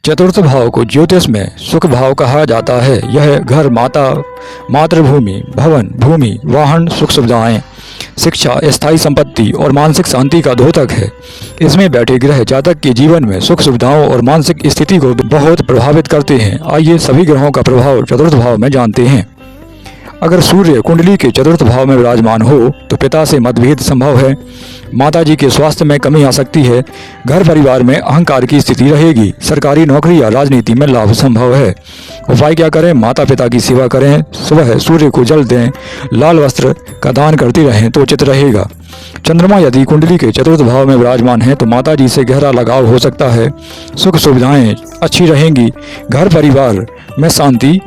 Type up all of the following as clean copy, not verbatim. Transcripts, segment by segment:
चतुर्थ भाव को ज्योतिष में सुख भाव कहा जाता है। यह घर, माता, मातृभूमि, भवन, भूमि, वाहन, सुख सुविधाएं, शिक्षा, स्थायी संपत्ति और मानसिक शांति का द्योतक है। इसमें बैठे ग्रह जातक के जीवन में सुख सुविधाओं और मानसिक स्थिति को बहुत प्रभावित करते हैं। आइए सभी ग्रहों का प्रभाव चतुर्थ भाव में जानते हैं। अगर सूर्य कुंडली के चतुर्थ भाव में विराजमान हो तो पिता से मतभेद संभव है। माताजी के स्वास्थ्य में कमी आ सकती है। घर परिवार में अहंकार की स्थिति रहेगी। सरकारी नौकरी या राजनीति में लाभ संभव है। उपाय क्या करें? माता पिता की सेवा करें। सुबह सूर्य को जल दें। लाल वस्त्र का दान करते रहें तो उचित रहेगा। चंद्रमा यदि कुंडली के चतुर्थ भाव में विराजमान है तो माताजी से गहरा लगाव हो सकता है। सुख सुविधाएं अच्छी रहेंगी। घर परिवार में शांति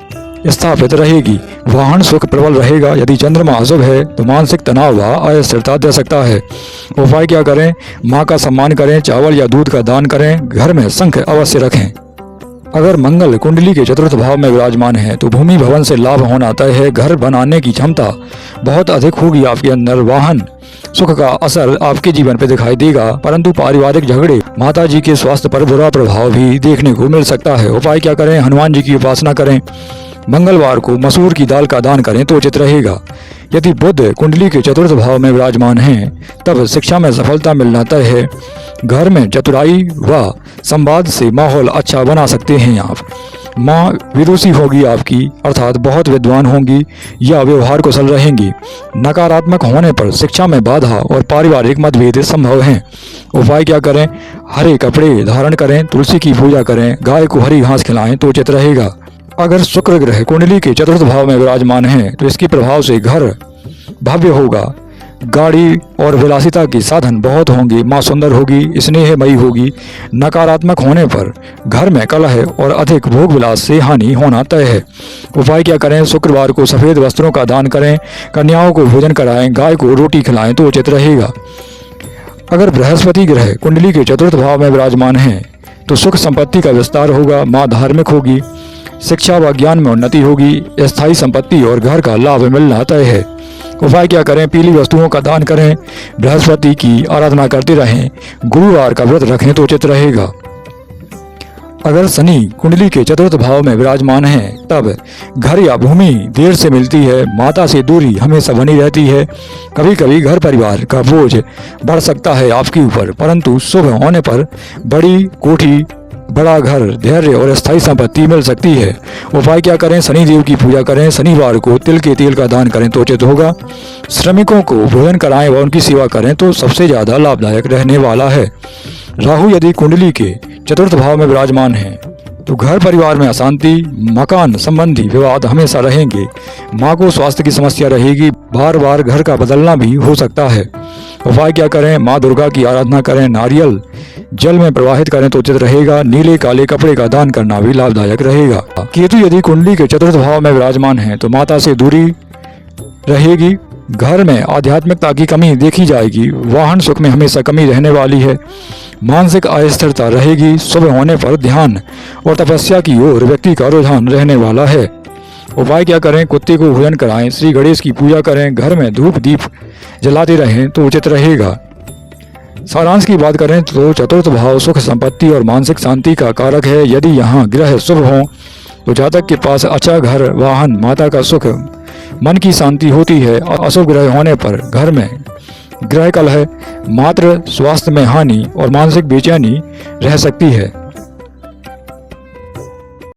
स्थापित रहेगी। वाहन सुख प्रबल रहेगा। यदि चंद्रमा अशुभ है तो मानसिक तनाव व अस्थिरता दे सकता है। उपाय क्या करें? माँ का सम्मान करें। चावल या दूध का दान करें। घर में शंख अवश्य रखें। अगर मंगल कुंडली के चतुर्थ भाव में विराजमान है तो भूमि भवन से लाभ होना तय है। घर बनाने की क्षमता बहुत अधिक होगी आपके अंदर। वाहन सुख का असर आपके जीवन पर दिखाई देगा, परंतु पारिवारिक झगड़े, माताजी के स्वास्थ्य पर बुरा प्रभाव भी देखने को मिल सकता है। उपाय क्या करें? हनुमान जी की उपासना करें। मंगलवार को मसूर की दाल का दान करें तो उचित रहेगा। यदि बुध कुंडली के चतुर्थ भाव में विराजमान हैं तब शिक्षा में सफलता मिलना तय है। घर में चतुराई व संवाद से माहौल अच्छा बना सकते हैं आप। माँ विदुषी होगी आपकी, अर्थात बहुत विद्वान होंगी या व्यवहार कुशल रहेंगी। नकारात्मक होने पर शिक्षा में बाधा और पारिवारिक मतभेद संभव हैं। उपाय क्या करें? हरे कपड़े धारण करें। तुलसी की पूजा करें। गाय को हरी घास खिलाएं तो उचित रहेगा। अगर शुक्र ग्रह कुंडली के चतुर्थ भाव में विराजमान है तो इसके प्रभाव से घर भव्य होगा। गाड़ी और विलासिता के साधन बहुत होंगे। माँ सुंदर होगी, स्नेहमयी होगी। नकारात्मक होने पर घर में कलह और अधिक भोग विलास से हानि होना तय है। उपाय क्या करें? शुक्रवार को सफ़ेद वस्त्रों का दान करें। कन्याओं को भोजन कराएं। गाय को रोटी खिलाएं तो उचित रहेगा। अगर बृहस्पति ग्रह कुंडली के चतुर्थ भाव में विराजमान है तो सुख संपत्ति का विस्तार होगा। माँ धार्मिक होगी। शिक्षा व ज्ञान में उन्नति होगी। स्थायी संपत्ति और घर का लाभ मिलना तय है। उपाय क्या करें? पीली वस्तुओं का दान करें। बृहस्पति की आराधना करते रहें। गुरुवार का व्रत रखें तो उचित रहेगा। अगर शनि कुंडली के चतुर्थ भाव में विराजमान है तब घर या भूमि देर से मिलती है। माता से दूरी हमेशा बनी रहती है। कभी कभी घर परिवार का बोझ बढ़ सकता है आपके ऊपर, परंतु शुभ होने पर बड़ी कोठी, बड़ा घर, धैर्य और स्थायी संपत्ति मिल सकती है। उपाय क्या करें? शनि देव की पूजा करें। शनिवार को तिल के तेल का दान करें तो उचित होगा। श्रमिकों को भोजन कराएं व उनकी सेवा करें तो सबसे ज़्यादा लाभदायक रहने वाला है। राहु यदि कुंडली के चतुर्थ भाव में विराजमान है तो घर परिवार में अशांति, मकान संबंधी विवाद हमेशा रहेंगे। माँ को स्वास्थ्य की समस्या रहेगी। बार बार घर का बदलना भी हो सकता है। उपाय क्या करें? माँ दुर्गा की आराधना करें। नारियल जल में प्रवाहित करें तो उचित रहेगा। नीले काले कपड़े का दान करना भी लाभदायक रहेगा। केतु यदि कुंडली के चतुर्थ भाव में विराजमान है तो माता से दूरी रहेगी। घर में आध्यात्मिकता की कमी देखी जाएगी। वाहन सुख में हमेशा कमी रहने वाली है। मानसिक अस्थिरता रहेगी। सुबह होने पर ध्यान और तपस्या की ओर व्यक्ति का रुझान रहने वाला है। उपाय क्या करें? कुत्ते को भोजन कराएं। श्री गणेश की पूजा करें। घर में धूप दीप जलाते रहें तो उचित रहेगा। सारांश की बात करें तो चतुर्थ भाव सुख संपत्ति और मानसिक शांति का कारक है। यदि यहाँ ग्रह शुभ हों तो जातक के पास अच्छा घर, वाहन, माता का सुख, मन की शांति होती है। अशुभ ग्रह होने पर घर में ग्रह कलह, मात्र स्वास्थ्य में हानि और मानसिक बेचैनी रह सकती है।